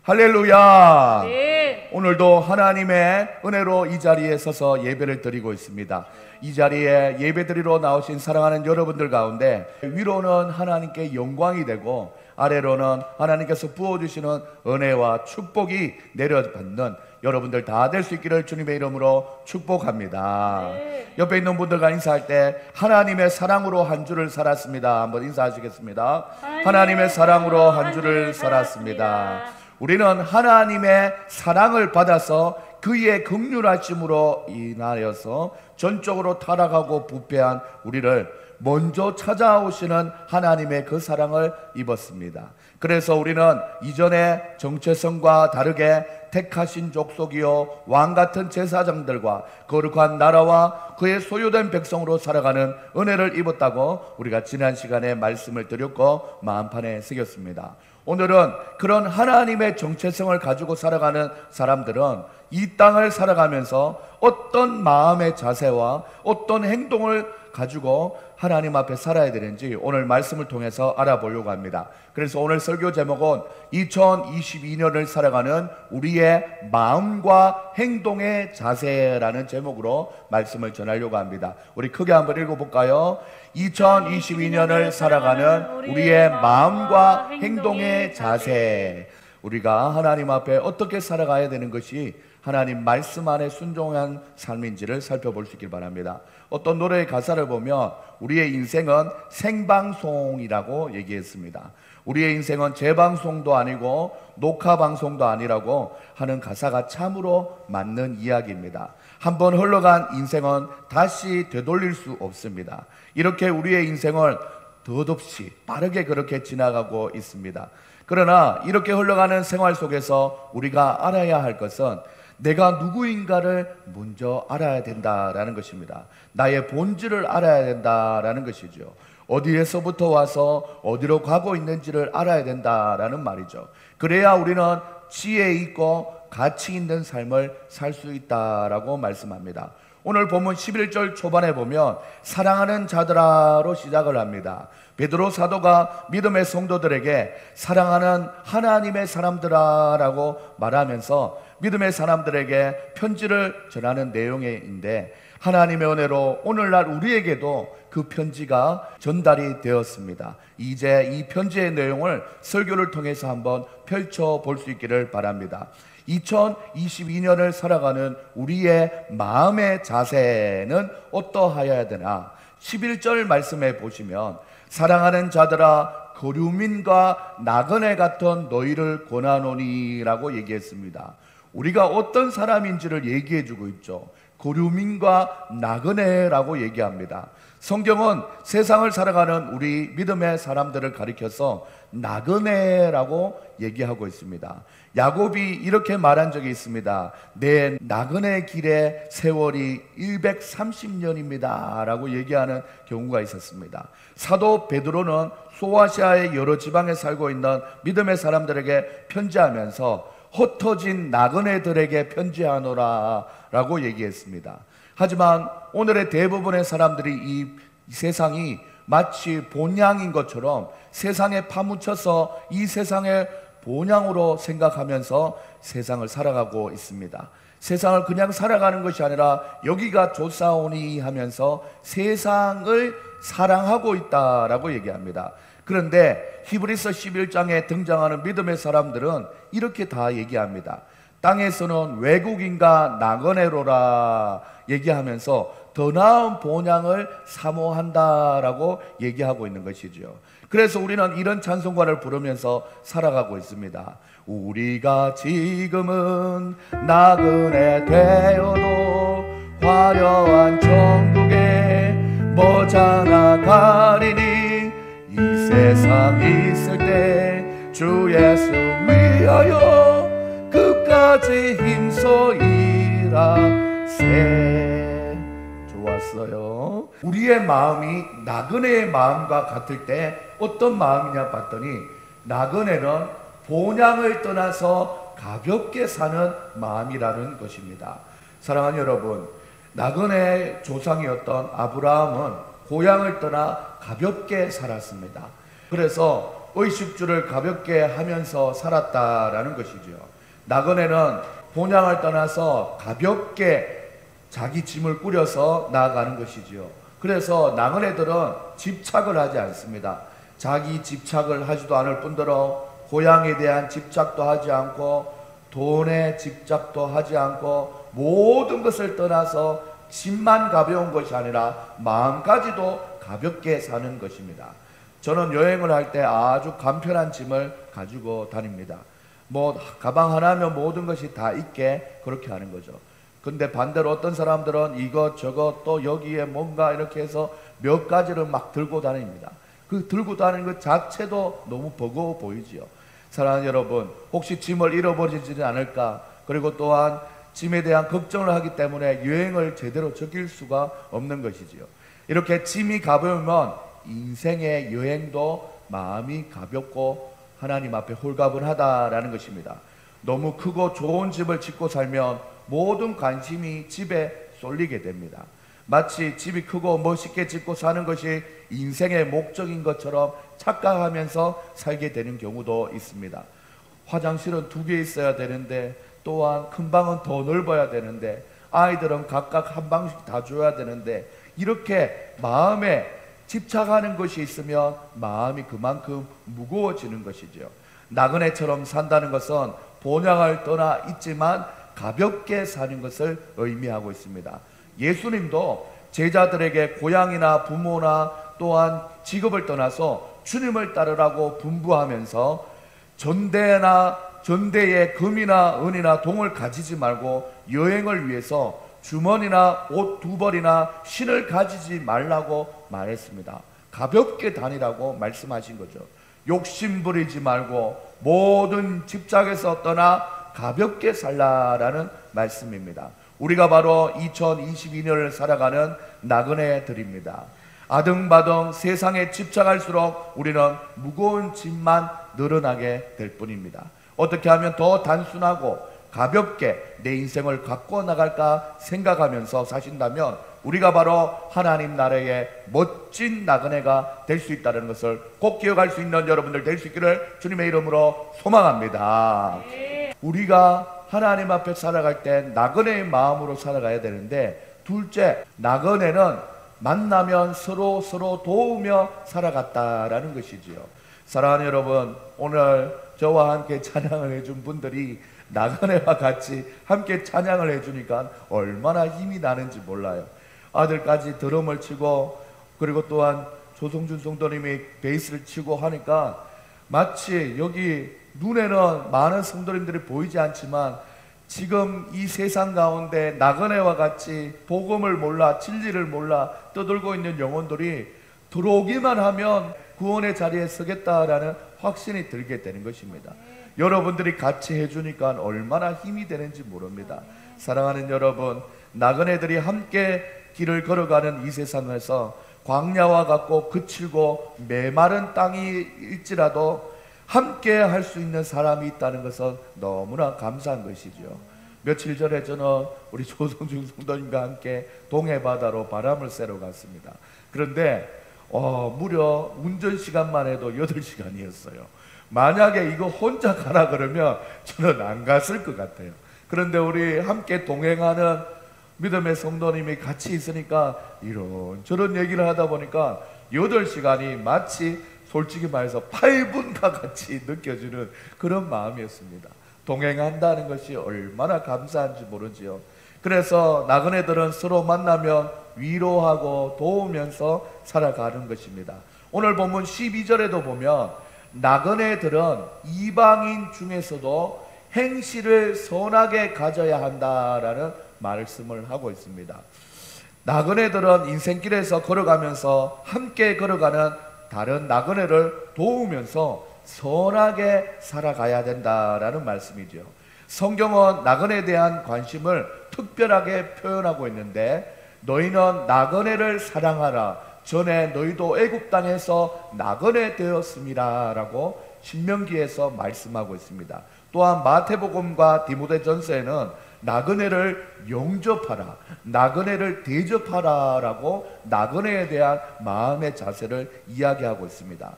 할렐루야. 네. 오늘도 하나님의 은혜로 이 자리에 서서 예배를 드리고 있습니다. 이 자리에 예배 드리러 나오신 사랑하는 여러분들 가운데 위로는 하나님께 영광이 되고 아래로는 하나님께서 부어주시는 은혜와 축복이 내려받는 여러분들 다 될 수 있기를 주님의 이름으로 축복합니다. 네. 옆에 있는 분들과 인사할 때 하나님의 사랑으로 한 주를 살았습니다. 한번 인사하시겠습니다. 하나님의 사랑으로 한 주를 살았습니다. 우리는 하나님의 사랑을 받아서 그의 긍휼하심으로 인하여서 전적으로 타락하고 부패한 우리를 먼저 찾아오시는 하나님의 그 사랑을 입었습니다. 그래서 우리는 이전의 정체성과 다르게 택하신 족속이요 왕같은 제사장들과 거룩한 나라와 그의 소유된 백성으로 살아가는 은혜를 입었다고 우리가 지난 시간에 말씀을 드렸고 마음판에 새겼습니다. 오늘은 그런 하나님의 정체성을 가지고 살아가는 사람들은 이 땅을 살아가면서 어떤 마음의 자세와 어떤 행동을 가지고 하나님 앞에 살아야 되는지 오늘 말씀을 통해서 알아보려고 합니다. 그래서 오늘 설교 제목은 2022년을 살아가는 우리의 마음과 행동의 자세라는 제목으로 말씀을 전하려고 합니다. 우리 크게 한번 읽어볼까요? 2022년을 살아가는 우리의 마음과 행동의 자세. 우리가 하나님 앞에 어떻게 살아가야 되는 것이 하나님 말씀 안에 순종한 삶인지를 살펴볼 수 있길 바랍니다. 어떤 노래의 가사를 보면 우리의 인생은 생방송이라고 얘기했습니다. 우리의 인생은 재방송도 아니고 녹화방송도 아니라고 하는 가사가 참으로 맞는 이야기입니다. 한번 흘러간 인생은 다시 되돌릴 수 없습니다. 이렇게 우리의 인생을 덧없이 빠르게 그렇게 지나가고 있습니다. 그러나 이렇게 흘러가는 생활 속에서 우리가 알아야 할 것은 내가 누구인가를 먼저 알아야 된다라는 것입니다. 나의 본질을 알아야 된다라는 것이죠. 어디에서부터 와서 어디로 가고 있는지를 알아야 된다라는 말이죠. 그래야 우리는 지혜 있고 가치 있는 삶을 살 수 있다라고 말씀합니다. 오늘 본문 11절 초반에 보면 사랑하는 자들아로 시작을 합니다. 베드로 사도가 믿음의 성도들에게 사랑하는 하나님의 사람들아라고 말하면서 믿음의 사람들에게 편지를 전하는 내용인데 하나님의 은혜로 오늘날 우리에게도 그 편지가 전달이 되었습니다. 이제 이 편지의 내용을 설교를 통해서 한번 펼쳐볼 수 있기를 바랍니다. 2022년을 살아가는 우리의 마음의 자세는 어떠하여야 되나? 11절 말씀에 보시면 사랑하는 자들아 거류민과 나그네 같은 너희를 권하노니 라고 얘기했습니다. 우리가 어떤 사람인지를 얘기해 주고 있죠. 거류민과 나그네라고 얘기합니다. 성경은 세상을 살아가는 우리 믿음의 사람들을 가리켜서 나그네라고 얘기하고 있습니다. 야곱이 이렇게 말한 적이 있습니다. 내 나그네 길의 세월이 130년입니다 라고 얘기하는 경우가 있었습니다. 사도 베드로는 소아시아의 여러 지방에 살고 있는 믿음의 사람들에게 편지하면서 흩어진 나그네들에게 편지하노라 라고 얘기했습니다. 하지만 오늘의 대부분의 사람들이 이 세상이 마치 본향인 것처럼 세상에 파묻혀서 이 세상의 본향으로 생각하면서 세상을 살아가고 있습니다. 세상을 그냥 살아가는 것이 아니라 여기가 좋사오니 하면서 세상을 사랑하고 있다라고 얘기합니다. 그런데 히브리서 11장에 등장하는 믿음의 사람들은 이렇게 다 얘기합니다. 땅에서는 외국인과 나그네로라 얘기하면서 더 나은 본향을 사모한다라고 얘기하고 있는 것이죠. 그래서 우리는 이런 찬송가를 부르면서 살아가고 있습니다. 우리가 지금은 나그네 되어도 화려한 천국에 머지않아 가리니 이 세상 있을 때 주 예수 위하여 끝까지 힘써 일하세. 좋았어요. 우리의 마음이 나그네의 마음과 같을 때 어떤 마음이냐 봤더니 나그네는 본향을 떠나서 가볍게 사는 마음이라는 것입니다. 사랑하는 여러분, 나그네의 조상이었던 아브라함은 고향을 떠나 가볍게 살았습니다. 그래서 의식주를 가볍게 하면서 살았다라는 것이죠. 나그네는 본향을 떠나서 가볍게 자기 짐을 꾸려서 나아가는 것이지요. 그래서 나그네들은 집착을 하지 않습니다. 자기 집착을 하지도 않을 뿐더러 고향에 대한 집착도 하지 않고 돈에 집착도 하지 않고 모든 것을 떠나서 짐만 가벼운 것이 아니라 마음까지도 가볍게 사는 것입니다. 저는 여행을 할 때 아주 간편한 짐을 가지고 다닙니다. 뭐 가방 하나면 모든 것이 다 있게 그렇게 하는 거죠. 근데 반대로 어떤 사람들은 이것 저것 또 여기에 뭔가 이렇게 해서 몇 가지를 막 들고 다닙니다. 그 들고 다니는 것 자체도 너무 버거워 보이지요. 사랑하는 여러분, 혹시 짐을 잃어버리지는 않을까, 그리고 또한 짐에 대한 걱정을 하기 때문에 여행을 제대로 즐길 수가 없는 것이지요. 이렇게 짐이 가벼우면 인생의 여행도 마음이 가볍고 하나님 앞에 홀가분하다라는 것입니다. 너무 크고 좋은 집을 짓고 살면 모든 관심이 집에 쏠리게 됩니다. 마치 집이 크고 멋있게 짓고 사는 것이 인생의 목적인 것처럼 착각하면서 살게 되는 경우도 있습니다. 화장실은 2개 있어야 되는데, 또한 큰 방은 더 넓어야 되는데, 아이들은 각각 한 방씩 다 줘야 되는데, 이렇게 마음에 집착하는 것이 있으면 마음이 그만큼 무거워지는 것이죠. 나그네처럼 산다는 것은 본향을 떠나 있지만 가볍게 사는 것을 의미하고 있습니다. 예수님도 제자들에게 고향이나 부모나 또한 직업을 떠나서 주님을 따르라고 분부하면서 전대에 금이나 은이나 동을 가지지 말고 여행을 위해서 주머니나 옷 2벌이나 신을 가지지 말라고 말했습니다. 가볍게 다니라고 말씀하신 거죠. 욕심 부리지 말고 모든 집착에서 떠나 가볍게 살라라는 말씀입니다. 우리가 바로 2022년을 살아가는 나그네들입니다. 아등바등 세상에 집착할수록 우리는 무거운 짐만 늘어나게 될 뿐입니다. 어떻게 하면 더 단순하고 가볍게 내 인생을 갖고 나갈까 생각하면서 사신다면 우리가 바로 하나님 나라의 멋진 나그네가 될 수 있다는 것을 꼭 기억할 수 있는 여러분들 될 수 있기를 주님의 이름으로 소망합니다. 우리가 하나님 앞에 살아갈 때 나그네의 마음으로 살아가야 되는데, 둘째, 나그네는 만나면 서로 도우며 살아갔다라는 것이지요. 사랑하는 여러분, 오늘 저와 함께 찬양을 해준 분들이 나그네와 같이 함께 찬양을 해주니까 얼마나 힘이 나는지 몰라요. 아들까지 드럼을 치고, 그리고 또한 조성준 성도님이 베이스를 치고 하니까 마치 여기 눈에는 많은 성도님들이 보이지 않지만 지금 이 세상 가운데 나그네와 같이 복음을 몰라 진리를 몰라 떠들고 있는 영혼들이 들어오기만 하면 구원의 자리에 서겠다라는 확신이 들게 되는 것입니다. 여러분들이 같이 해주니까 얼마나 힘이 되는지 모릅니다. 사랑하는 여러분, 나그네들이 함께 길을 걸어가는 이 세상에서 광야와 같고 거칠고 메마른 땅일지라도 함께 할 수 있는 사람이 있다는 것은 너무나 감사한 것이죠. 며칠 전에 저는 우리 조성준 성도님과 함께 동해바다로 바람을 쐬러 갔습니다. 그런데 무려 운전 시간만 해도 8시간이었어요. 만약에 이거 혼자 가라 그러면 저는 안 갔을 것 같아요. 그런데 우리 함께 동행하는 믿음의 성도님이 같이 있으니까 이런저런 얘기를 하다 보니까 8시간이 마치 솔직히 말해서 8분과 같이 느껴지는 그런 마음이었습니다. 동행한다는 것이 얼마나 감사한지 모르지요. 그래서 나그네들은 서로 만나면 위로하고 도우면서 살아가는 것입니다. 오늘 본문 12절에도 보면 나그네들은 이방인 중에서도 행실을 선하게 가져야 한다라는 말씀을 하고 있습니다. 나그네들은 인생길에서 걸어가면서 함께 걸어가는 다른 나그네를 도우면서 선하게 살아가야 된다라는 말씀이죠. 성경은 나그네에 대한 관심을 특별하게 표현하고 있는데, 너희는 나그네를 사랑하라. 전에 너희도 애굽 땅에서 나그네 되었음이라 라고 신명기에서 말씀하고 있습니다. 또한 마태복음과 디모데전서에는 나그네를 영접하라, 나그네를 대접하라 라고 나그네에 대한 마음의 자세를 이야기하고 있습니다.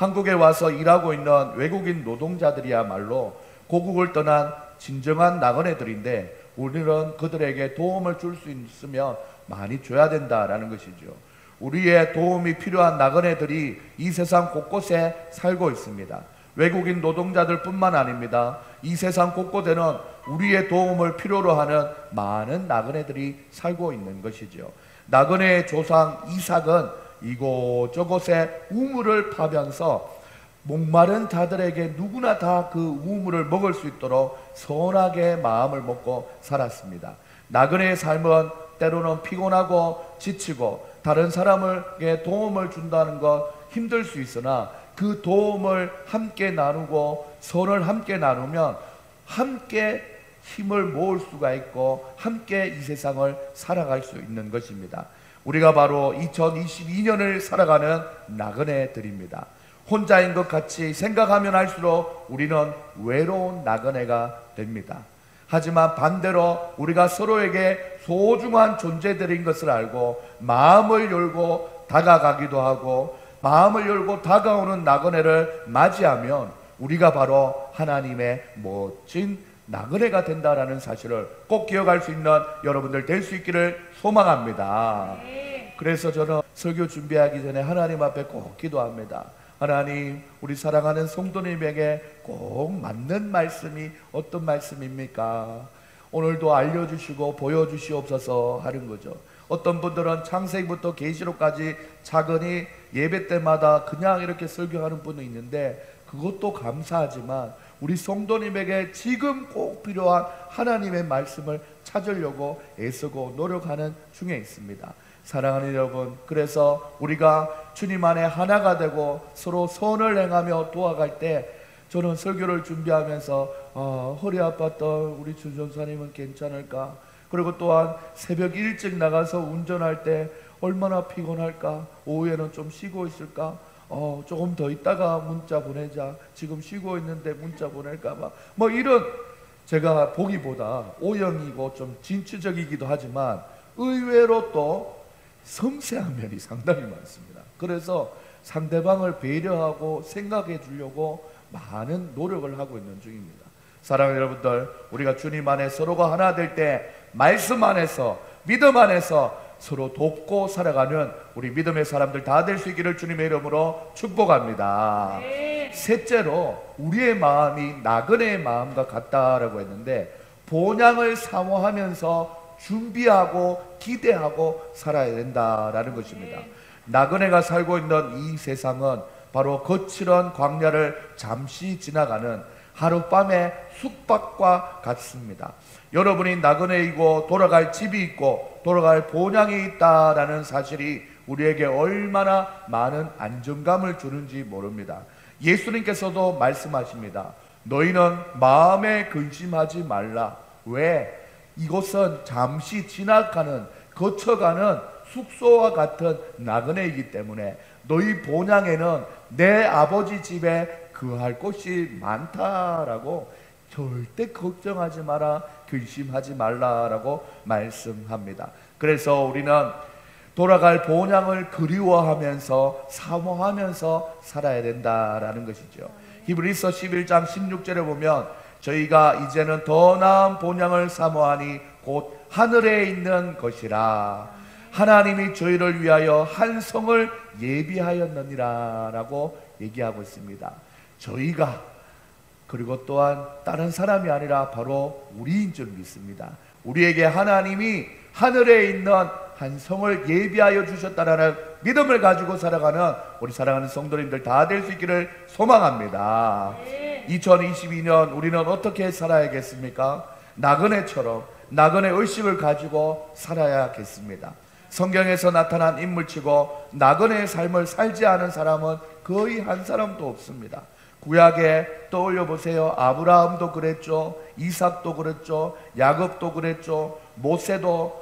한국에 와서 일하고 있는 외국인 노동자들이야말로 고국을 떠난 진정한 나그네들인데, 우리는 그들에게 도움을 줄 수 있으면 많이 줘야 된다라는 것이죠. 우리의 도움이 필요한 나그네들이 이 세상 곳곳에 살고 있습니다. 외국인 노동자들 뿐만 아닙니다. 이 세상 곳곳에는 우리의 도움을 필요로 하는 많은 나그네들이 살고 있는 것이죠. 나그네의 조상 이삭은 이곳저곳에 우물을 파면서 목마른 자들에게 누구나 다 그 우물을 먹을 수 있도록 선하게 마음을 먹고 살았습니다. 나그네의 삶은 때로는 피곤하고 지치고 다른 사람에게 도움을 준다는 것 힘들 수 있으나, 그 도움을 함께 나누고 선을 함께 나누면 함께 힘을 모을 수가 있고 함께 이 세상을 살아갈 수 있는 것입니다. 우리가 바로 2022년을 살아가는 나그네들입니다. 혼자인 것 같이 생각하면 할수록 우리는 외로운 나그네가 됩니다. 하지만 반대로 우리가 서로에게 소중한 존재들인 것을 알고 마음을 열고 다가가기도 하고, 마음을 열고 다가오는 나그네를 맞이하면 우리가 바로 하나님의 멋진 나그네가 된다라는 사실을 꼭 기억할 수 있는 여러분들 될 수 있기를 소망합니다. 그래서 저는 설교 준비하기 전에 하나님 앞에 꼭 기도합니다. 하나님, 우리 사랑하는 성도님에게 꼭 맞는 말씀이 어떤 말씀입니까? 오늘도 알려주시고 보여주시옵소서 하는 거죠. 어떤 분들은 창세기부터 계시록까지 차근히 예배 때마다 그냥 이렇게 설교하는 분도 있는데, 그것도 감사하지만 우리 성도님에게 지금 꼭 필요한 하나님의 말씀을 찾으려고 애쓰고 노력하는 중에 있습니다. 사랑하는 여러분, 그래서 우리가 주님 안에 하나가 되고 서로 선을 행하며 도와갈 때, 저는 설교를 준비하면서 허리 아팠던 우리 주 전사님은 괜찮을까? 그리고 또한 새벽 일찍 나가서 운전할 때 얼마나 피곤할까? 오후에는 좀 쉬고 있을까? 조금 더 있다가 문자 보내자. 지금 쉬고 있는데 문자 보낼까봐. 뭐 이런, 제가 보기보다 O형이고 좀 진취적이기도 하지만 의외로 또 섬세한 면이 상당히 많습니다. 그래서 상대방을 배려하고 생각해 주려고 많은 노력을 하고 있는 중입니다. 사랑하는 여러분들, 우리가 주님 안에 서로가 하나 될 때 말씀 안에서, 믿음 안에서 서로 돕고 살아가는 우리 믿음의 사람들 다 될 수 있기를 주님의 이름으로 축복합니다. 셋째로, 우리의 마음이 나그네의 마음과 같다라고 했는데, 본향을 사모하면서 준비하고 기대하고 살아야 된다라는 것입니다. 나그네가 살고 있는 이 세상은 바로 거칠은 광야를 잠시 지나가는 하룻밤의 숙박과 같습니다. 여러분이 나그네이고 돌아갈 집이 있고 돌아갈 본향이 있다라는 사실이 우리에게 얼마나 많은 안정감을 주는지 모릅니다. 예수님께서도 말씀하십니다. 너희는 마음에 근심하지 말라. 왜? 이곳은 잠시 지나가는, 거쳐가는 숙소와 같은 나그네이기 때문에 너희 본향에는 내 아버지 집에 거할 곳이 많다라고, 절대 걱정하지 마라, 근심하지 말라라고 말씀합니다. 그래서 우리는 돌아갈 본향을 그리워하면서 사모하면서 살아야 된다라는 것이죠. 히브리서 11장 16절에 보면, 저희가 이제는 더 나은 본향을 사모하니 곧 하늘에 있는 것이라. 하나님이 저희를 위하여 한 성을 예비하였느니라 라고 얘기하고 있습니다. 저희가, 그리고 또한 다른 사람이 아니라 바로 우리인 줄 믿습니다. 우리에게 하나님이 하늘에 있는 한 성을 예비하여 주셨다라는 믿음을 가지고 살아가는 우리 사랑하는 성도님들 다 될 수 있기를 소망합니다. 2022년 우리는 어떻게 살아야겠습니까? 나그네처럼 나그네 의식을 가지고 살아야겠습니다. 성경에서 나타난 인물치고 나그네의 삶을 살지 않은 사람은 거의 한 사람도 없습니다. 구약에 떠올려 보세요. 아브라함도 그랬죠. 이삭도 그랬죠. 야곱도 그랬죠. 모세도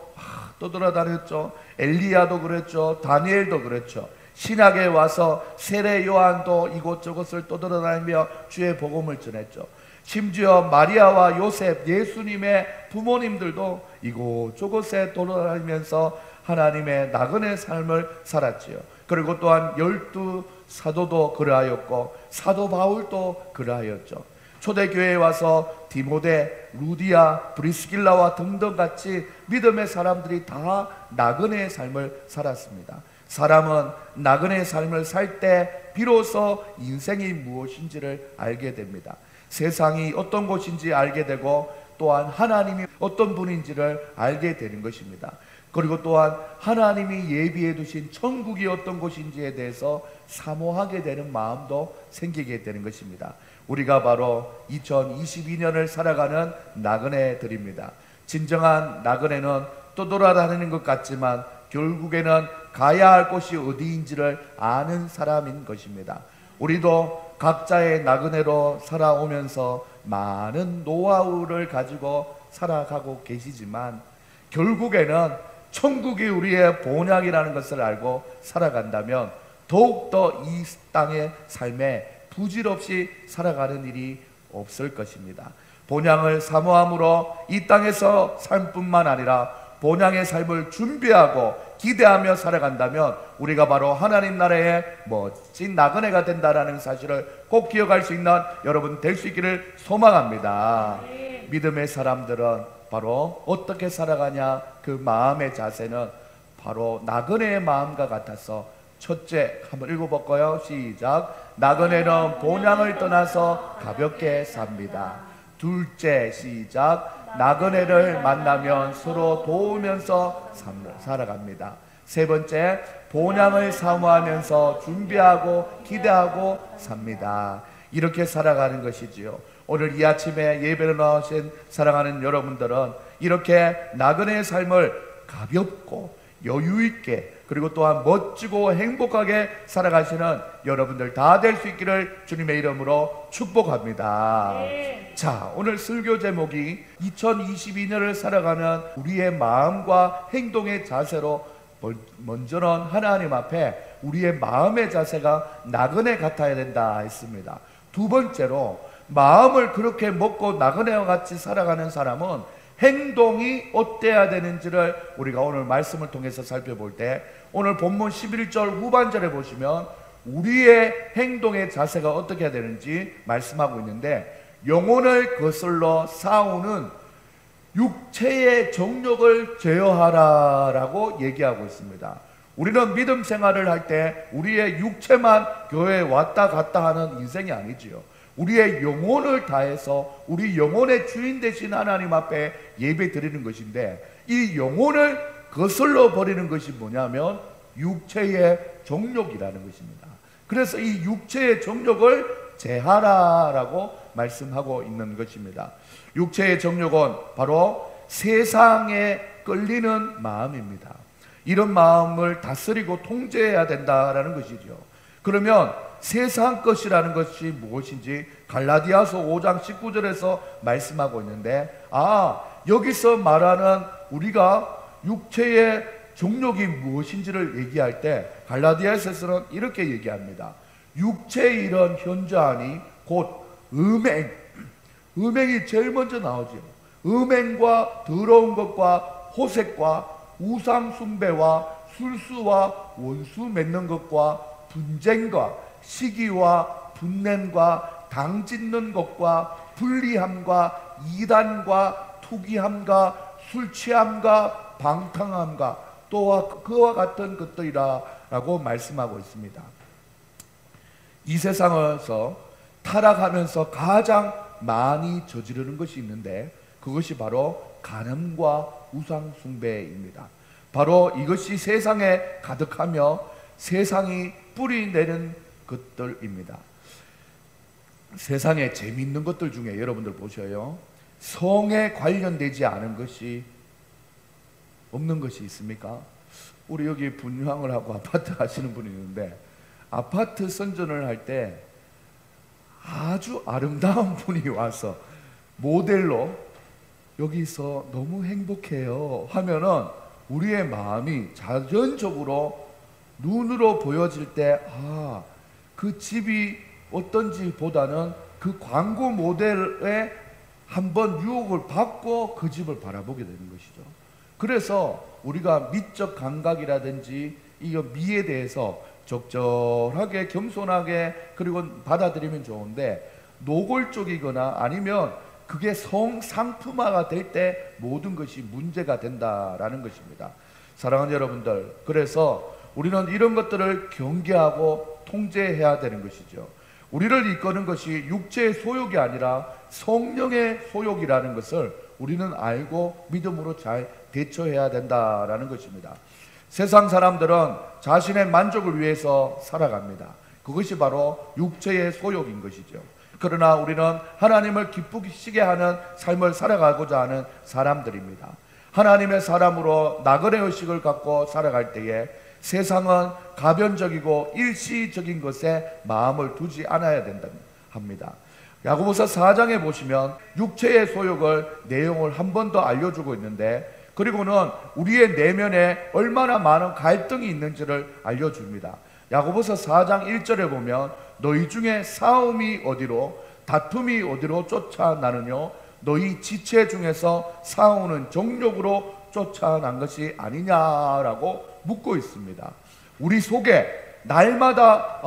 떠돌아다녔죠. 엘리야도 그랬죠. 다니엘도 그랬죠. 신약에 와서 세례 요한도 이곳저곳을 떠돌아다니며 주의 복음을 전했죠. 심지어 마리아와 요셉, 예수님의 부모님들도 이곳저곳에 돌아다니면서 하나님의 나그네 삶을 살았지요. 그리고 또한 12 사도도 그러하였고 사도 바울도 그러하였죠. 초대교회에 와서 디모데, 루디아, 브리스길라와 등등 같이 믿음의 사람들이 다 나그네의 삶을 살았습니다. 사람은 나그네의 삶을 살 때 비로소 인생이 무엇인지를 알게 됩니다. 세상이 어떤 곳인지 알게 되고 또한 하나님이 어떤 분인지를 알게 되는 것입니다. 그리고 또한 하나님이 예비해 두신 천국이 어떤 곳인지에 대해서 사모하게 되는 마음도 생기게 되는 것입니다. 우리가 바로 2022년을 살아가는 나그네들입니다. 진정한 나그네는 떠돌아다니는 것 같지만 결국에는 가야 할 곳이 어디인지를 아는 사람인 것입니다. 우리도 각자의 나그네로 살아오면서 많은 노하우를 가지고 살아가고 계시지만 결국에는 천국이 우리의 본향이라는 것을 알고 살아간다면 더욱더 이 땅의 삶에 부질없이 살아가는 일이 없을 것입니다. 본향을 사모함으로 이 땅에서 삶뿐만 아니라 본향의 삶을 준비하고 기대하며 살아간다면 우리가 바로 하나님 나라의 멋진 나그네가 된다는 사실을 꼭 기억할 수 있는 여러분 될 수 있기를 소망합니다. 믿음의 사람들은 바로 어떻게 살아가냐, 그 마음의 자세는 바로 나그네의 마음과 같아서 첫째, 한번 읽어볼까요? 시작. 나그네는 본향을 떠나서 가볍게 삽니다. 둘째, 시작. 나그네를 만나면 서로 도우면서 살아갑니다. 세 번째, 본향을 사모하면서 준비하고 기대하고 삽니다. 이렇게 살아가는 것이지요. 오늘 이 아침에 예배를 나오신 사랑하는 여러분들은 이렇게 나그네의 삶을 가볍고 여유있게 그리고 또한 멋지고 행복하게 살아가시는 여러분들 다 될 수 있기를 주님의 이름으로 축복합니다. 자, 오늘 설교 제목이 2022년을 살아가는 우리의 마음과 행동의 자세로 먼저는 하나님 앞에 우리의 마음의 자세가 나그네 같아야 된다 했습니다. 두 번째로 마음을 그렇게 먹고 나그네와 같이 살아가는 사람은 행동이 어때야 되는지를 우리가 오늘 말씀을 통해서 살펴볼 때 오늘 본문 11절 후반절에 보시면 우리의 행동의 자세가 어떻게 해야 되는지 말씀하고 있는데 영혼을 거슬러 싸우는 육체의 정욕을 제어하라 라고 얘기하고 있습니다. 우리는 믿음 생활을 할 때 우리의 육체만 교회에 왔다 갔다 하는 인생이 아니지요. 우리의 영혼을 다해서 우리 영혼의 주인 되신 하나님 앞에 예배 드리는 것인데 이 영혼을 거슬러 버리는 것이 뭐냐면 육체의 정욕이라는 것입니다. 그래서 이 육체의 정욕을 제하라라고 말씀하고 있는 것입니다. 육체의 정욕은 바로 세상에 끌리는 마음입니다. 이런 마음을 다스리고 통제해야 된다라는 것이죠. 그러면 세상 것이라는 것이 무엇인지 갈라디아서 5장 19절에서 말씀하고 있는데 여기서 말하는 우리가 육체의 정욕이 무엇인지를 얘기할 때 갈라디아서에서는 이렇게 얘기합니다. 육체의 이런 현저하니 곧 음행이 제일 먼저 나오죠. 음행과 더러운 것과 호색과 우상 숭배와 술수와 원수 맺는 것과 분쟁과 시기와 분냄과 당 짓는 것과 불리함과 이단과 투기함과 술 취함과 방탕함과 또한 그와 같은 것들이라 라고 말씀하고 있습니다. 이 세상에서 타락하면서 가장 많이 저지르는 것이 있는데 그것이 바로 간음과 우상 숭배입니다. 바로 이것이 세상에 가득하며 세상이 뿌리내는 것들입니다. 세상에 재미있는 것들 중에 여러분들 보셔요. 성에 관련되지 않은 것이 없는 것이 있습니까? 우리 여기 분향을 하고 아파트 하시는 분이 있는데 아파트 선전을 할 때 아주 아름다운 분이 와서 모델로 여기서 너무 행복해요 하면은 우리의 마음이 자연적으로 눈으로 보여질 때 그 집이 어떤지 보다는 그 광고 모델에 한번 유혹을 받고 그 집을 바라보게 되는 것이죠. 그래서 우리가 미적 감각이라든지 이 미에 대해서 적절하게 겸손하게 그리고 받아들이면 좋은데, 노골적이거나 아니면 그게 상품화가 될 때 모든 것이 문제가 된다라는 것입니다. 사랑하는 여러분들, 그래서 우리는 이런 것들을 경계하고 통제해야 되는 것이죠. 우리를 이끄는 것이 육체의 소욕이 아니라 성령의 소욕이라는 것을 우리는 알고 믿음으로 잘 대처해야 된다라는 것입니다. 세상 사람들은 자신의 만족을 위해서 살아갑니다. 그것이 바로 육체의 소욕인 것이죠. 그러나 우리는 하나님을 기쁘시게 하는 삶을 살아가고자 하는 사람들입니다. 하나님의 사람으로 나그네 의식을 갖고 살아갈 때에 세상은 가변적이고 일시적인 것에 마음을 두지 않아야 된다 합니다. 야고보서 4장에 보시면 육체의 소욕을 내용을 한 번 더 알려주고 있는데, 그리고는 우리의 내면에 얼마나 많은 갈등이 있는지를 알려줍니다. 야고보서 4장 1절에 보면 너희 중에 싸움이 어디로 다툼이 어디로 쫓아나느뇨 너희 지체 중에서 싸우는 정욕으로 쫓아난 것이 아니냐라고 묻고 있습니다. 우리 속에 날마다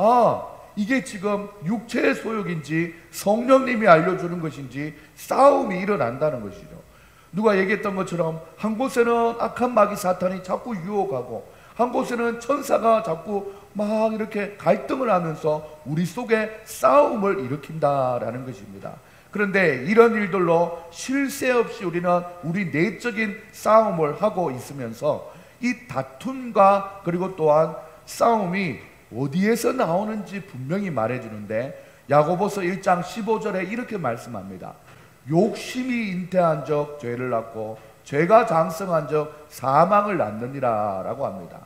이게 지금 육체의 소욕인지 성령님이 알려주는 것인지 싸움이 일어난다는 것이죠. 누가 얘기했던 것처럼 한 곳에는 악한 마귀 사탄이 자꾸 유혹하고 한 곳에는 천사가 자꾸 막 이렇게 갈등을 하면서 우리 속에 싸움을 일으킨다라는 것입니다. 그런데 이런 일들로 쉴 새 없이 우리는 우리 내적인 싸움을 하고 있으면서 이 다툼과 그리고 또한 싸움이 어디에서 나오는지 분명히 말해주는데, 야고보서 1장 15절에 이렇게 말씀합니다. 욕심이 잉태한 적 죄를 낳고 죄가 장성한 적 사망을 낳느니라 라고 합니다.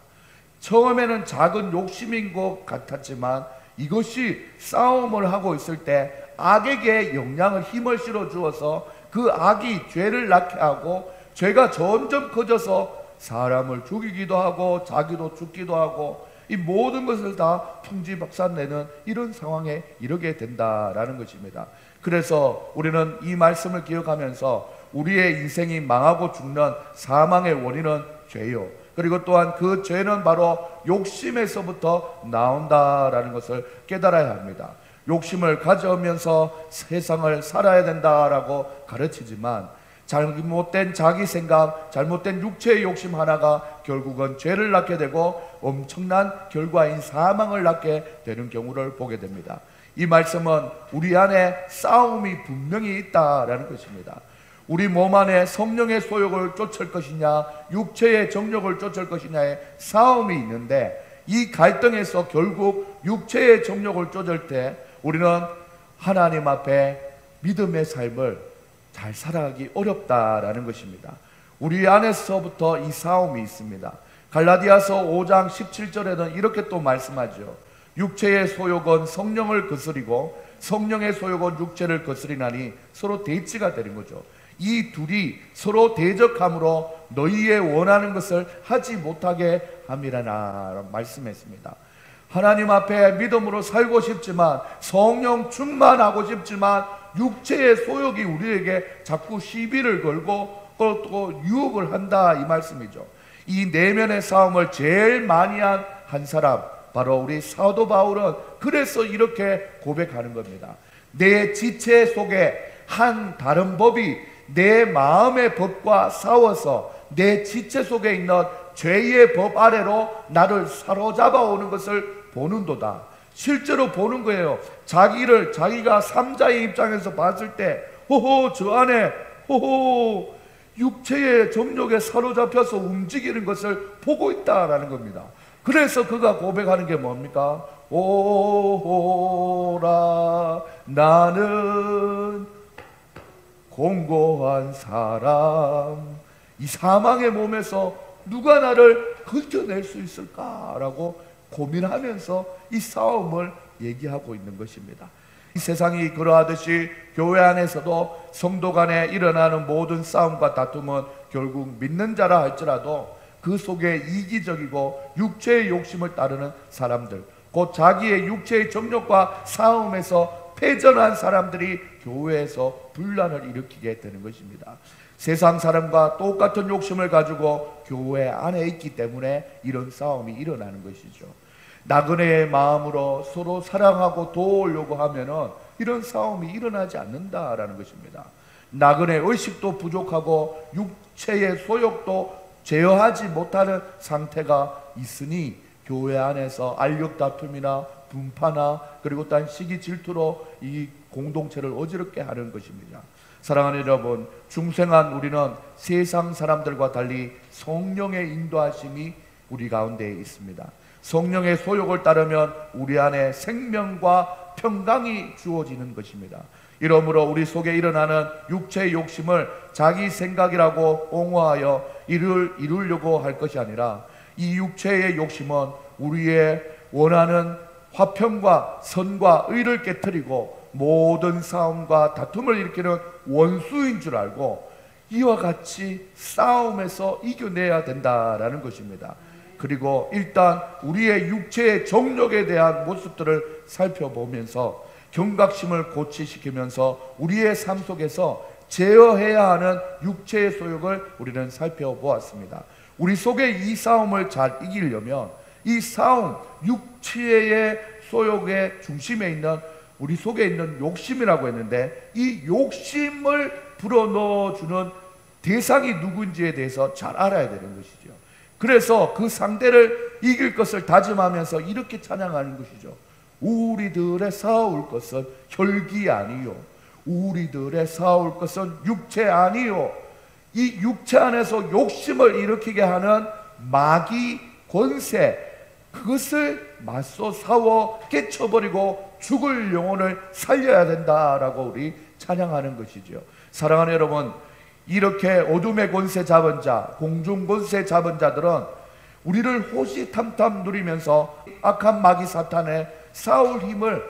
처음에는 작은 욕심인 것 같았지만 이것이 싸움을 하고 있을 때 악에게 영향을 힘을 실어 주어서 그 악이 죄를 낳게 하고 죄가 점점 커져서 사람을 죽이기도 하고 자기도 죽기도 하고 이 모든 것을 다 풍지박산내는 이런 상황에 이르게 된다라는 것입니다. 그래서 우리는 이 말씀을 기억하면서 우리의 인생이 망하고 죽는 사망의 원인은 죄요, 그리고 또한 그 죄는 바로 욕심에서부터 나온다라는 것을 깨달아야 합니다. 욕심을 가져오면서 세상을 살아야 된다라고 가르치지만 잘못된 자기 생각, 잘못된 육체의 욕심 하나가 결국은 죄를 낳게 되고 엄청난 결과인 사망을 낳게 되는 경우를 보게 됩니다. 이 말씀은 우리 안에 싸움이 분명히 있다라는 것입니다. 우리 몸 안에 성령의 소욕을 쫓을 것이냐 육체의 정욕을 쫓을 것이냐의 싸움이 있는데, 이 갈등에서 결국 육체의 정욕을 쫓을 때 우리는 하나님 앞에 믿음의 삶을 잘 살아가기 어렵다라는 것입니다. 우리 안에서부터 이 싸움이 있습니다. 갈라디아서 5장 17절에는 이렇게 또 말씀하죠. 육체의 소욕은 성령을 거스리고 성령의 소욕은 육체를 거스리나니 서로 대치가 되는 거죠. 이 둘이 서로 대적함으로 너희의 원하는 것을 하지 못하게 함이라나 말씀했습니다. 하나님 앞에 믿음으로 살고 싶지만 성령 충만하고 싶지만 육체의 소욕이 우리에게 자꾸 시비를 걸고 또 유혹을 한다 이 말씀이죠. 이 내면의 싸움을 제일 많이 한 사람 바로 우리 사도 바울은 그래서 이렇게 고백하는 겁니다. 내 지체 속에 한 다른 법이 내 마음의 법과 싸워서 내 지체 속에 있는 죄의 법 아래로 나를 사로잡아 오는 것을 보는도다. 실제로 보는 거예요. 자기가 삼자의 입장에서 봤을 때 호호 저 안에 호호 육체의 정욕에 사로잡혀서 움직이는 것을 보고 있다라는 겁니다. 그래서 그가 고백하는 게 뭡니까? 오호라 나는 공고한 사람, 이 사망의 몸에서 누가 나를 건져낼 수 있을까라고 고민하면서 이 싸움을 얘기하고 있는 것입니다. 이 세상이 그러하듯이 교회 안에서도 성도 간에 일어나는 모든 싸움과 다툼은 결국 믿는 자라 할지라도 그 속에 이기적이고 육체의 욕심을 따르는 사람들, 곧 자기의 육체의 정욕과 싸움에서 패전한 사람들이 교회에서 분란을 일으키게 되는 것입니다. 세상 사람과 똑같은 욕심을 가지고 교회 안에 있기 때문에 이런 싸움이 일어나는 것이죠. 나그네의 마음으로 서로 사랑하고 도우려고 하면은 이런 싸움이 일어나지 않는다라는 것입니다. 나그네 의식도 부족하고 육체의 소욕도 제어하지 못하는 상태가 있으니 교회 안에서 알력 다툼이나 분파나 그리고 또 시기 질투로 이 공동체를 어지럽게 하는 것입니다. 사랑하는 여러분, 중생한 우리는 세상 사람들과 달리 성령의 인도하심이 우리 가운데 있습니다. 성령의 소욕을 따르면 우리 안에 생명과 평강이 주어지는 것입니다. 이러므로 우리 속에 일어나는 육체의 욕심을 자기 생각이라고 옹호하여 이루려고 할 것이 아니라 이 육체의 욕심은 우리의 원하는 화평과 선과 의를 깨트리고 모든 싸움과 다툼을 일으키는 원수인 줄 알고 이와 같이 싸움에서 이겨내야 된다라는 것입니다. 그리고 일단 우리의 육체의 정욕에 대한 모습들을 살펴보면서 경각심을 고취시키면서 우리의 삶 속에서 제어해야 하는 육체의 소욕을 우리는 살펴보았습니다. 우리 속에 이 싸움을 잘 이기려면 이 싸움, 육체의 소욕의 중심에 있는 우리 속에 있는 욕심이라고 했는데 이 욕심을 불어넣어주는 대상이 누구인지에 대해서 잘 알아야 되는 것이죠. 그래서 그 상대를 이길 것을 다짐하면서 이렇게 찬양하는 것이죠. 우리들의 싸울 것은 혈기 아니요, 우리들의 싸울 것은 육체 아니요. 이 육체 안에서 욕심을 일으키게 하는 마귀 권세, 그것을 맞서 싸워 깨쳐버리고 죽을 영혼을 살려야 된다라고 우리 찬양하는 것이죠. 사랑하는 여러분, 이렇게 어둠의 권세 잡은 자, 공중 권세 잡은 자들은 우리를 호시탐탐 누리면서 악한 마귀 사탄의 싸울 힘을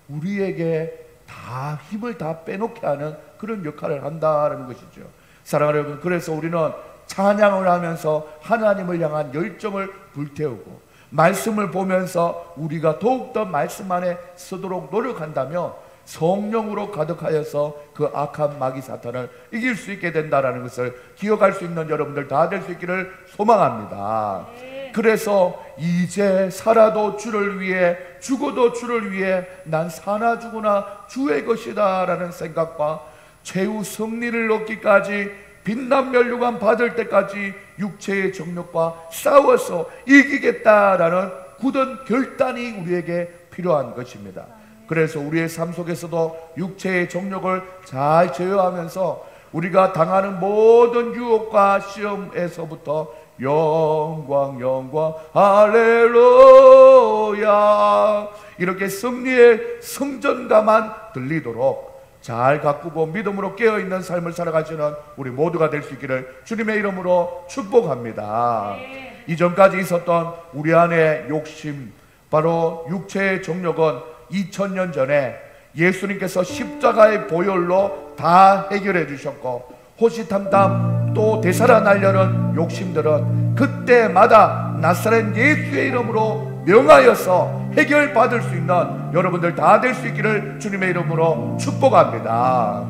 우리에게 다 힘을 다 빼놓게 하는 그런 역할을 한다는 것이죠. 사랑하는 여러분, 그래서 우리는 찬양을 하면서 하나님을 향한 열정을 불태우고 말씀을 보면서 우리가 더욱더 말씀 안에 서도록 노력한다면 성령으로 가득하여서 그 악한 마귀 사탄을 이길 수 있게 된다는 것을 기억할 수 있는 여러분들 다 될 수 있기를 소망합니다. 그래서 이제 살아도 주를 위해 죽어도 주를 위해 난 사나 죽으나 주의 것이다 라는 생각과 최후 승리를 얻기까지 빛난 멸류관 받을 때까지 육체의 정욕과 싸워서 이기겠다라는 굳은 결단이 우리에게 필요한 것입니다. 그래서 우리의 삶 속에서도 육체의 정욕을 잘 제어하면서 우리가 당하는 모든 유혹과 시험에서부터 영광 할렐루야 이렇게 승리의 성전가만 들리도록 잘 가꾸고 믿음으로 깨어있는 삶을 살아가시는 우리 모두가 될 수 있기를 주님의 이름으로 축복합니다. 이전까지 있었던 우리 안의 욕심, 바로 육체의 정욕은 2000년 전에 예수님께서 십자가의 보혈로 다 해결해 주셨고, 호시탐탐 또 되살아나려는 욕심들은 그때마다 나사렛 예수의 이름으로 명하여서 해결받을 수 있는 여러분들 다 될 수 있기를 주님의 이름으로 축복합니다.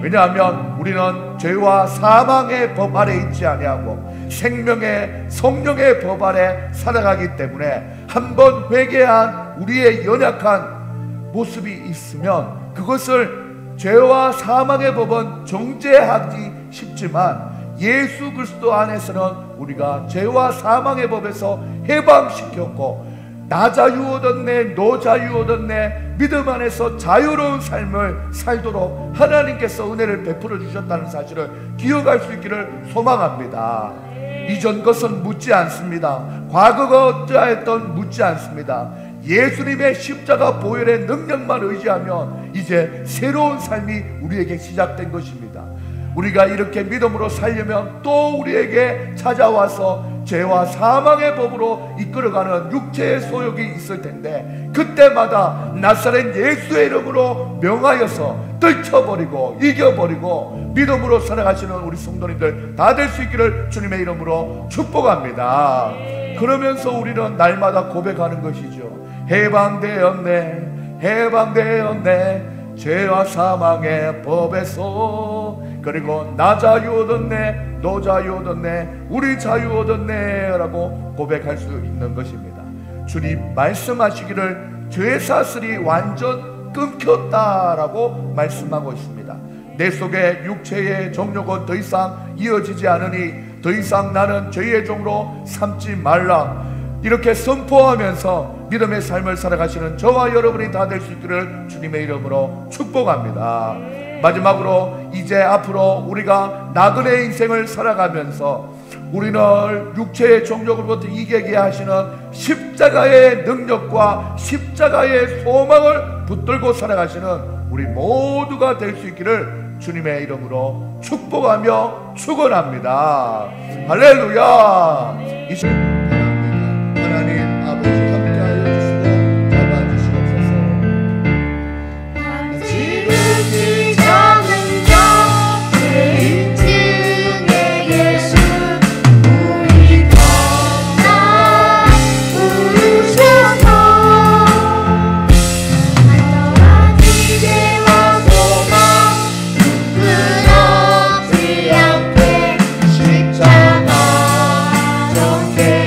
왜냐하면 우리는 죄와 사망의 법 아래 있지 아니하고 생명의 성령의 법 아래 살아가기 때문에 한번 회개한 우리의 연약한 모습이 있으면 그것을 죄와 사망의 법은 정죄하기 쉽지만 예수 그리스도 안에서는 우리가 죄와 사망의 법에서 해방시켰고 나 자유 얻었네 너 자유 얻었네 믿음 안에서 자유로운 삶을 살도록 하나님께서 은혜를 베풀어 주셨다는 사실을 기억할 수 있기를 소망합니다. 이전 것은 묻지 않습니다. 과거가 어떠하였던 묻지 않습니다. 예수님의 십자가 보혈의 능력만 의지하면 이제 새로운 삶이 우리에게 시작된 것입니다. 우리가 이렇게 믿음으로 살려면 또 우리에게 찾아와서 죄와 사망의 법으로 이끌어가는 육체의 소욕이 있을 텐데 그때마다 나사렛 예수의 이름으로 명하여서 떨쳐버리고 이겨버리고 믿음으로 살아가시는 우리 성도님들 다 될 수 있기를 주님의 이름으로 축복합니다. 그러면서 우리는 날마다 고백하는 것이죠. 해방되었네 해방되었네 죄와 사망의 법에서. 그리고 나 자유 얻었네, 너 자유 얻었네, 우리 자유 얻었네 라고 고백할 수 있는 것입니다. 주님 말씀하시기를 죄 사슬이 완전 끊겼다라고 말씀하고 있습니다. 내 속에 육체의 정욕은 더 이상 이어지지 않으니 더 이상 나는 죄의 종으로 삼지 말라, 이렇게 선포하면서 믿음의 삶을 살아가시는 저와 여러분이 다 될 수 있기를 주님의 이름으로 축복합니다. 마지막으로 이제 앞으로 우리가 나그네 인생을 살아가면서 우리는 육체의 정욕으로부터 이기게 하시는 십자가의 능력과 십자가의 소망을 붙들고 살아가시는 우리 모두가 될 수 있기를 주님의 이름으로 축복하며 축원합니다. 할렐루야. 이 시간 바랍니다. 하나님 아버지 함께하여 주시고 잡아주시옵소서. 지극히 작은 자 죄인 중에 예수 우리 감사 부르셔서 안전한 기대와 소망 부끄럽지 않게 십자가 전개하셨네.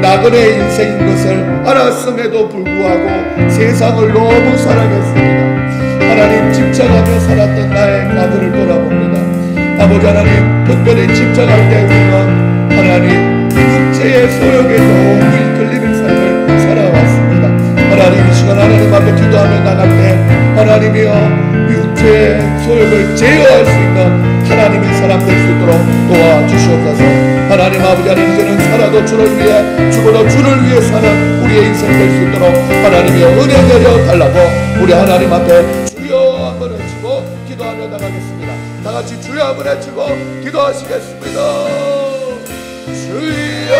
나그네 인생인 것을 알았음에도 불구하고 세상을 너무 사랑했습니다. 하나님 집착하며 살았던 나의 과거를 돌아봅니다. 아버지 하나님, 특별히 집착할 때 우리는 하나님 육체의 소욕에 너무 이끌리는 삶을 살아왔습니다. 하나님, 이 시간 하나님 앞에 기도하며 나갈 때 하나님이여 육체의 소욕을 제어할 수 있는 하나님의 사람 될 수 있도록 도와주시옵소서. 하나님 아버지, 하나님 이제는 살아도 주를 위해 죽어도 주를 위해 사는 우리의 인생 될 수 있도록 하나님의 은혜 내려 달라고 우리 하나님 앞에 주여 한번 외치고 기도하며 나가겠습니다. 다같이 주여 한번 외치고 기도하시겠습니다. 주여.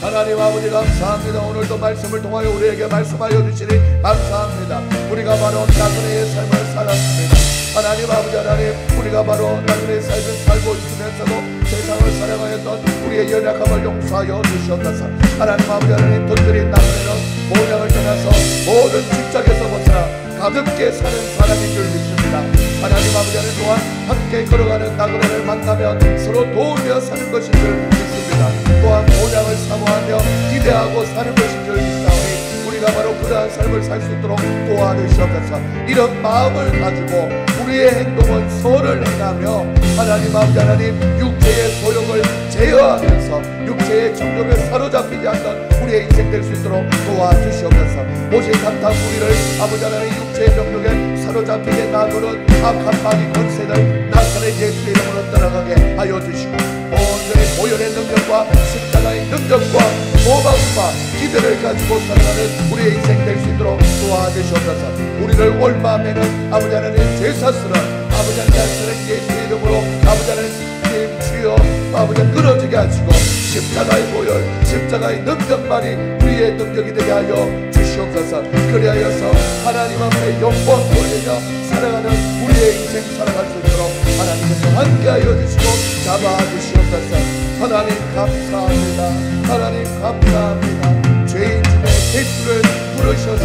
하나님 아버지 감사합니다. 오늘도 말씀을 통하여 우리에게 말씀하여 주시니 감사합니다. 우리가 바로 나그네의 삶을 살았습니다. 하나님 아버지, 하나님 우리가 바로 나그네의 삶을 살고 있으면서도 세상을 사랑하였던 우리의 연약함을 용서하여 주시옵소서. 하나님 아버지, 하나님 특별히 나그네는 모양을 떠나서 모든 직장에서 벗어나 가볍게 사는 사람인 줄 믿습니다. 하나님 아버지, 하나님 또한 함께 걸어가는 나그네를 만나면 서로 도우며 사는 것인 줄 믿습니다. 또한 모양을 사모하며 기대하고 사는 것인 줄 믿사오니 우리 우리가 바로 그러한 삶을 살 수 있도록 도와주시옵소서. 이런 마음을 가지고 우리의 행동은 선을 행하며 하나님 아버지 하나님 육체의 소욕을 제어하면서 육체의 정욕에 사로잡히지 않는 우리의 인생 될 수 있도록 도와주시옵소서. 오직 한탄 우리를 아버지 하나님 육체의 정욕에 사로잡히게 놔두는 악한 마귀 권세를 나사렛 예수의 이름으로 떠나가게 하여 주시고 온전히 보혈의 능력과 십자가의 능력과 소망과 기대를 가지고 살아가는 우리의 인생 될 수 있도록 도와주시옵소서. 우리를 올 마음에는 아버지 하나님 제사스런 아버지 하나님 나사렛 예수의 이름으로 아버지 하나님 주여 아버지 끊어지게 하시고 십자가의 보혈 십자가의 능력만이 우리의 능력이 되게 하여 주시옵소서. 그리하여서 하나님 앞에 영광 돌리며 살아가는 우리의 인생 살아갈 수 있도록 하나님께서 함께하여 주시고 잡아주시옵소서. 하나님 감사합니다. 하나님 감사합니다. 죄인 중에 대수를 부르셔서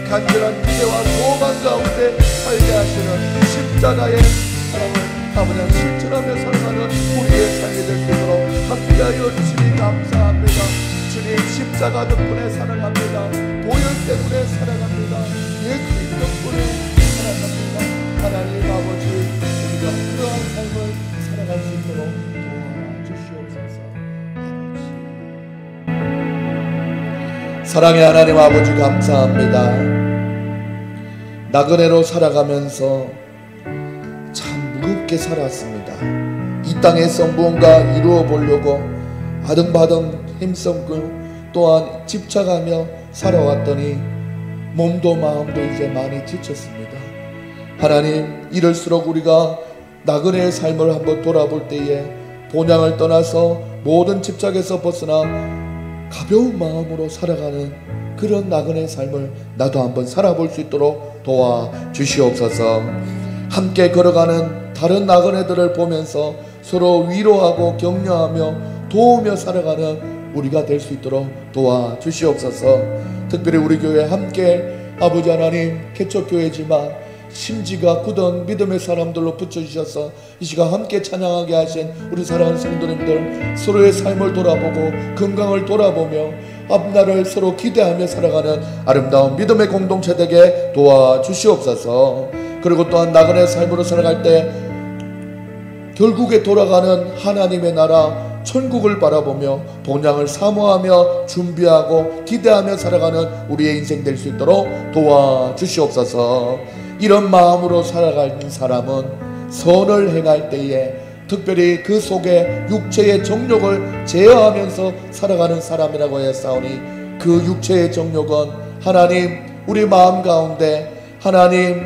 간절한 기대와 소망 가운데 살게 하시는 십자가의 사랑을 아버지 실천하며 살아가는 우리의 삶이 될 수 있도록 함께하여 주시니 감사합니다. 주님 십자가 덕분에 살아갑니다. 보혈 때문에 살아갑니다. 예수님 덕분에 살아갑니다. 하나님 아버지 우리가 그러한 삶을 살아갈 수 있도록 도와주시옵소서. 사랑의 하나님 아버지 감사합니다. 나그네로 살아가면서 참 무겁게 살았습니다. 이 땅에서 무언가 이루어 보려고 아등바등 힘쓰고 또한 집착하며 살아왔더니 몸도 마음도 이제 많이 지쳤습니다. 하나님 이럴수록 우리가 나그네의 삶을 한번 돌아볼 때에 본향을 떠나서 모든 집착에서 벗어나 가벼운 마음으로 살아가는 그런 나그네의 삶을 나도 한번 살아볼 수 있도록 도와주시옵소서. 함께 걸어가는 다른 나그네들을 보면서 서로 위로하고 격려하며 도우며 살아가는 우리가 될 수 있도록 도와주시옵소서. 특별히 우리 교회 함께 아버지 하나님 개척교회지만 심지가 굳은 믿음의 사람들로 붙여주셔서 이 시간 함께 찬양하게 하신 우리 사랑하는 성도님들 서로의 삶을 돌아보고 건강을 돌아보며 앞날을 서로 기대하며 살아가는 아름다운 믿음의 공동체 되게 도와주시옵소서. 그리고 또한 나그네 삶으로 살아갈 때 결국에 돌아가는 하나님의 나라 천국을 바라보며 본향을 사모하며 준비하고 기대하며 살아가는 우리의 인생 될 수 있도록 도와주시옵소서. 이런 마음으로 살아가는 사람은 선을 행할 때에 특별히 그 속에 육체의 정욕을 제어하면서 살아가는 사람이라고 했사오니 그 육체의 정욕은 하나님 우리 마음 가운데 하나님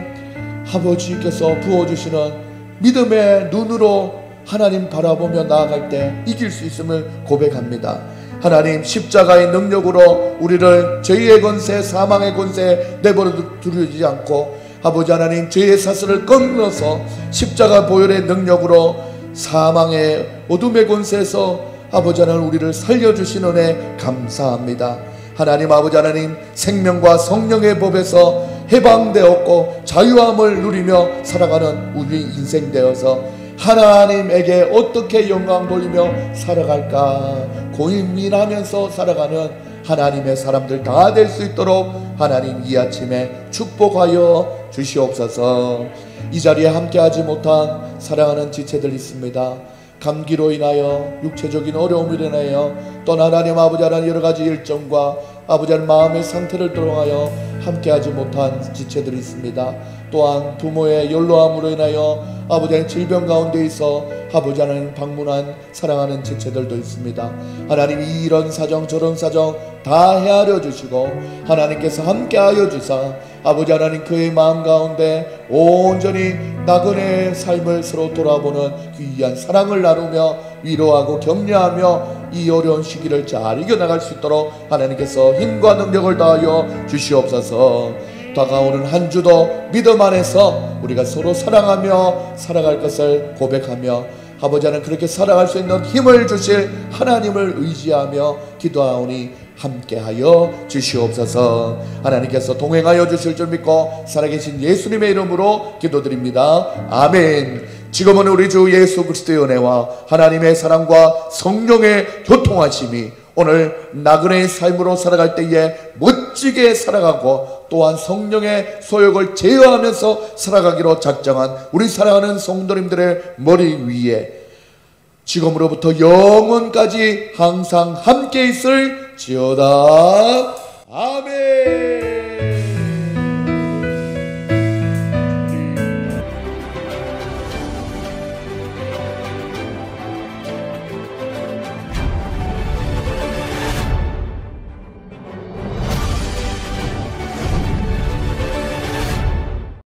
아버지께서 부어주시는 믿음의 눈으로 하나님 바라보며 나아갈 때 이길 수 있음을 고백합니다. 하나님 십자가의 능력으로 우리를 죄의 권세 사망의 권세에 내버려 두지 않고 아버지 하나님 죄의 사슬을 끊어서 십자가 보혈의 능력으로 사망의 어둠의 권세에서 아버지 하나님 우리를 살려주신 은혜 감사합니다. 하나님 아버지 하나님 생명과 성령의 법에서 해방되었고 자유함을 누리며 살아가는 우리 인생 되어서 하나님에게 어떻게 영광 돌리며 살아갈까 고민하면서 살아가는 하나님의 사람들 다 될 수 있도록 하나님 이 아침에 축복하여 주시옵소서. 이 자리에 함께하지 못한 사랑하는 지체들 있습니다. 감기로 인하여 육체적인 어려움으로 인하여 또 하나님 아버지 하나님 여러가지 일정과 아버지 하나님 마음의 상태를 통하여 함께하지 못한 지체들이 있습니다. 또한 부모의 연로함으로 인하여 아버지 하나님 질병 가운데 있어 아버지 하나님 방문한 사랑하는 지체들도 있습니다. 하나님 이런 사정 저런 사정 다 헤아려 주시고 하나님께서 함께하여 주사 아버지 하나님 그의 마음 가운데 온전히 나그네의 삶을 서로 돌아보는 귀한 사랑을 나누며 위로하고 격려하며 이 어려운 시기를 잘 이겨나갈 수 있도록 하나님께서 힘과 능력을 다하여 주시옵소서. 다가오는 한 주도 믿음 안에서 우리가 서로 사랑하며 살아갈 것을 고백하며 아버지 하나님 그렇게 살아갈 수 있는 힘을 주실 하나님을 의지하며 기도하오니 함께하여 주시옵소서. 하나님께서 동행하여 주실 줄 믿고 살아계신 예수님의 이름으로 기도드립니다. 아멘. 지금은 우리 주 예수 그리스도의 은혜와 하나님의 사랑과 성령의 교통하심이 오늘 나그네의 삶으로 살아갈 때에 멋지게 살아가고 또한 성령의 소욕을 제어하면서 살아가기로 작정한 우리 사랑하는 성도님들의 머리 위에 지금으로부터 영원까지 항상 함께 있을지어다. 아멘.